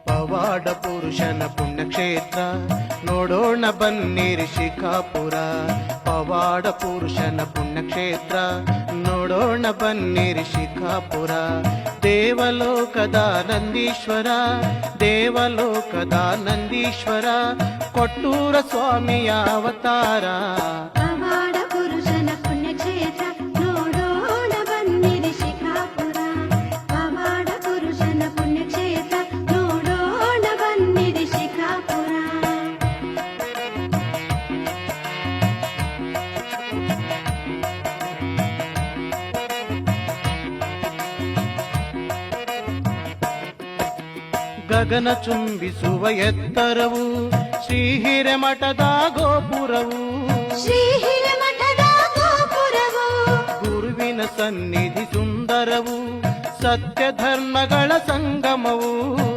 ಪವಾಡ ಪುರುಷನ ಪುಣ್ಯಕ್ಷೇತ್ರ ನೋಡೋಣ ಬನ್ನಿರಿ ಶಿಕಾಪುರ. ಪವಾಡ ಪುರುಷನ ಪುಣ್ಯಕ್ಷೇತ್ರ ನೋಡೋಣ ಬನ್ನಿರಿ ಶಿಕಾಪುರ. ದೇವಲೋಕದ ನಂದೀಶ್ವರ, ದೇವಲೋಕದ ನಂದೀಶ್ವರ, ಕೊಟ್ಟೂರ ಸ್ವಾಮಿಯ ಅವತಾರ. ಪವಾಡ ಪುರುಷನ ಪುಣ್ಯಕ್ಷೇತ್ರ ನೋಡೋಣ ಬನ್ನಿರಿ ಶಿಕಾಪುರ. ಪವಾಡ ಪುರುಷನ ಪುಣ್ಯಕ್ಷೇತ್ರ ನೋಡೋಣ ಬನ್ನಿರಿ ಶಿಕಾಪುರ. ಗಗನ ಚುಂಬಿಸುವ ಎತ್ತರವು ಶ್ರೀ ಹಿರೇಮಠದ ಗೋಪುರವು. ಶ್ರೀ ಹಿರೇಮಠದ ಗೋಪುರವು ಗುರುವಿನ ಸನ್ನಿಧಿ ಸುಂದರವು, ಸತ್ಯ ಧರ್ಮಗಳ ಸಂಗಮವು.